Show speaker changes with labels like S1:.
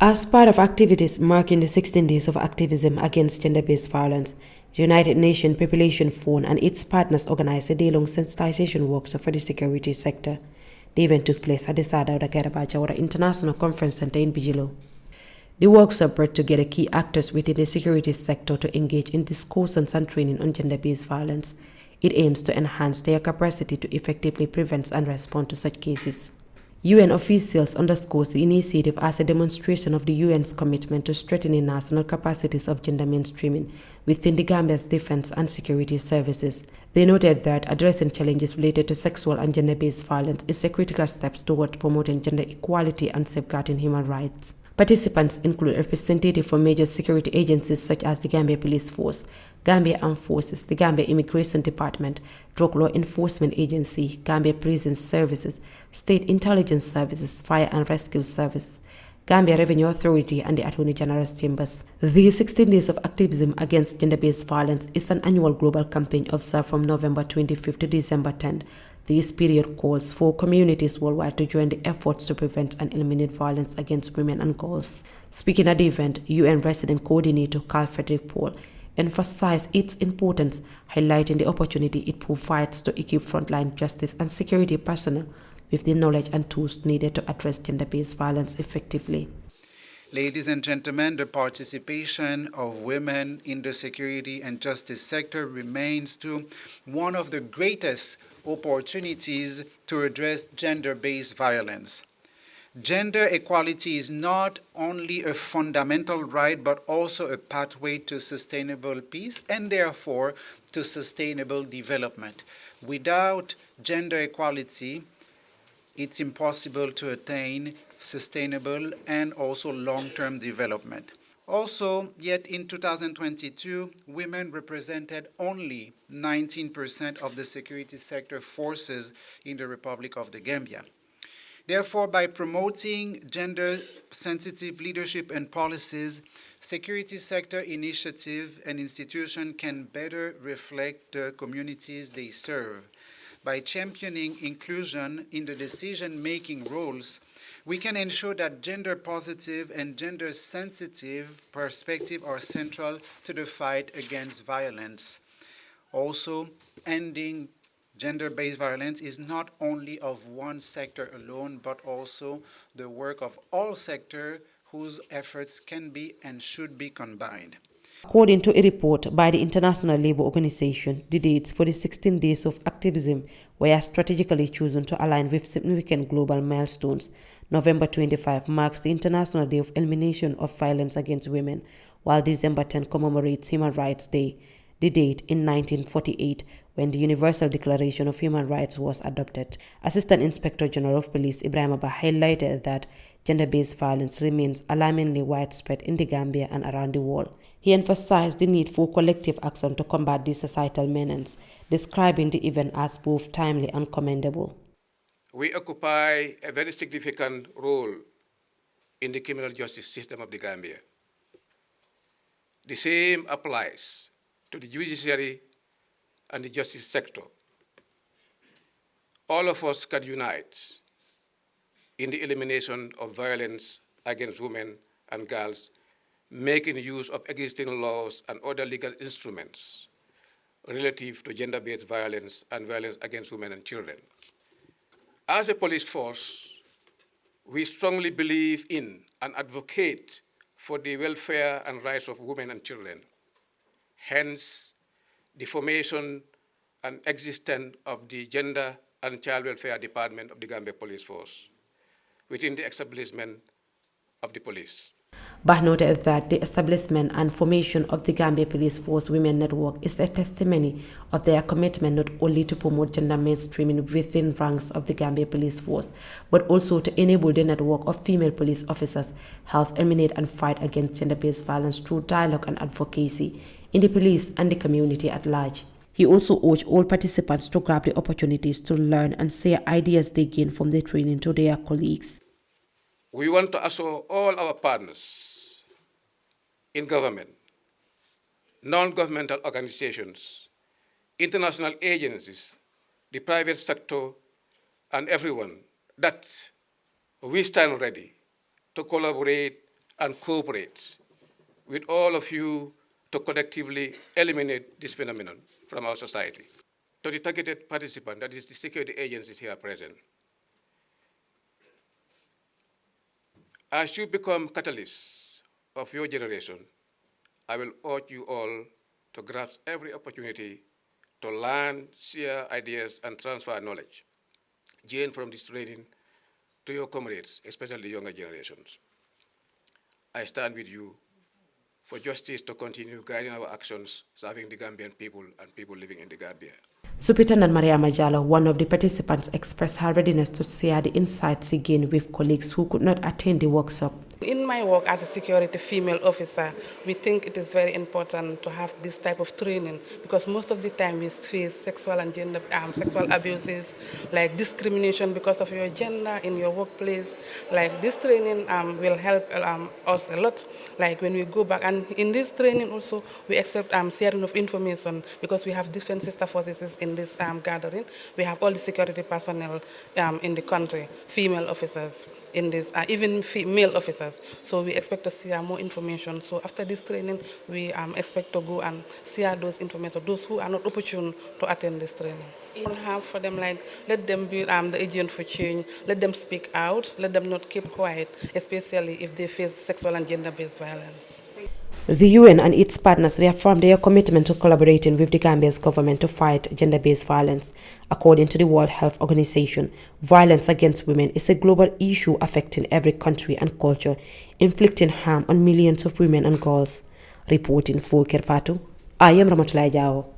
S1: As part of activities marking the 16 days of activism against gender-based violence, the United Nations Population Fund and its partners organized a day-long sensitization workshop for the security sector. The event took place at the Sadauda Garabajawara International Conference Center in Bijilo. The workshop brought together key actors within the security sector to engage in discussions and training on gender-based violence. It aims to enhance their capacity to effectively prevent and respond to such cases. UN officials underscores the initiative as a demonstration of the UN's commitment to strengthening national capacities of gender mainstreaming within the Gambia's defense and security services. They noted that addressing challenges related to sexual and gender-based violence is a critical step towards promoting gender equality and safeguarding human rights. Participants include representatives from major security agencies such as the Gambia Police Force, Gambia Armed Forces, the Gambia Immigration Department, Drug Law Enforcement Agency, Gambia Prison Services, State Intelligence Services, Fire and Rescue Services, Gambia Revenue Authority, and the Attorney General's Chambers. The 16 Days of Activism Against Gender-Based Violence is an annual global campaign observed from November 25th to December 10th. This period calls for communities worldwide to join the efforts to prevent and eliminate violence against women and girls. Speaking at the event, UN Resident Coordinator Carl Frederick Paul emphasized its importance, highlighting the opportunity it provides to equip frontline justice and security personnel with the knowledge and tools needed to address gender-based violence effectively.
S2: Ladies and gentlemen, the participation of women in the security and justice sector remains one of the greatest opportunities to address gender-based violence. Gender equality is not only a fundamental right, but also a pathway to sustainable peace and therefore to sustainable development. Without gender equality, it's impossible to attain sustainable and also long-term development. Also, yet in 2022, women represented only 19% of the security sector forces in the Republic of the Gambia. Therefore, by promoting gender-sensitive leadership and policies, security sector initiative and institutions can better reflect the communities they serve. By championing inclusion in the decision-making roles, we can ensure that gender-positive and gender-sensitive perspectives are central to the fight against violence. Also, ending gender-based violence is not only of one sector alone, but also the work of all sectors whose efforts can be and should be combined.
S1: According to a report by the International Labour Organization, the dates for the 16 days of activism were strategically chosen to align with significant global milestones. November 25 marks the International Day of Elimination of Violence Against Women, while December 10 commemorates Human Rights Day, the date in 1948 when the Universal Declaration of Human Rights was adopted. Assistant Inspector General of Police Ibrahim Abba highlighted that gender-based violence remains alarmingly widespread in the Gambia and around the world. He emphasized the need for collective action to combat this societal menace, describing the event as both timely and commendable.
S3: We occupy a very significant role in the criminal justice system of the Gambia. The same applies to the judiciary and the justice sector. All of us can unite in the elimination of violence against women and girls, making use of existing laws and other legal instruments relative to gender-based violence and violence against women and children. As a police force, we strongly believe in and advocate for the welfare and rights of women and children. Hence, the formation and existence of the Gender and Child Welfare Department of the Gambia Police Force within the establishment of the police.
S1: Bah noted that the establishment and formation of the Gambia Police Force Women Network is a testimony of their commitment not only to promote gender mainstreaming within ranks of the Gambia Police Force, but also to enable the network of female police officers help eliminate and fight against gender-based violence through dialogue and advocacy in the police and the community at large. He also urged all participants to grab the opportunities to learn and share ideas they gain from the training to their colleagues.
S3: We want to assure all our partners in government, non-governmental organizations, international agencies, the private sector, and everyone that we stand ready to collaborate and cooperate with all of you to collectively eliminate this phenomenon from our society. To the targeted participant, that is the security agencies here present, as you become catalysts of your generation, I will urge you all to grasp every opportunity to learn, share ideas, and transfer knowledge gained from this training to your comrades, especially younger generations. I stand with you for justice to continue guiding our actions, serving the Gambian people and people living in the Gambia.
S1: Superintendent Mariama Jallow, one of the participants, expressed her readiness to share the insights she gained with colleagues who could not attend the workshop.
S4: In my work as a security female officer, we think it is very important to have this type of training because most of the time we face sexual and gender sexual abuses, like discrimination because of your gender in your workplace. Like this training will help us a lot. Like when we go back, and in this training also we accept sharing of information because we have different sister forces in this gathering. We have all the security personnel in the country, female officers in this, even male officers. So we expect to share more information. So after this training, we expect to go and share those information, those who are not opportune to attend this training. We don't have for them, like, let them be the agent for change, let them speak out, let them not keep quiet, especially if they face sexual and gender-based violence.
S1: The UN and its partners reaffirmed their commitment to collaborating with the Gambia's government to fight gender-based violence. According to the World Health Organization, violence against women is a global issue affecting every country and culture, inflicting harm on millions of women and girls. Reporting for Kerfatu, I am Ramatulai Jao.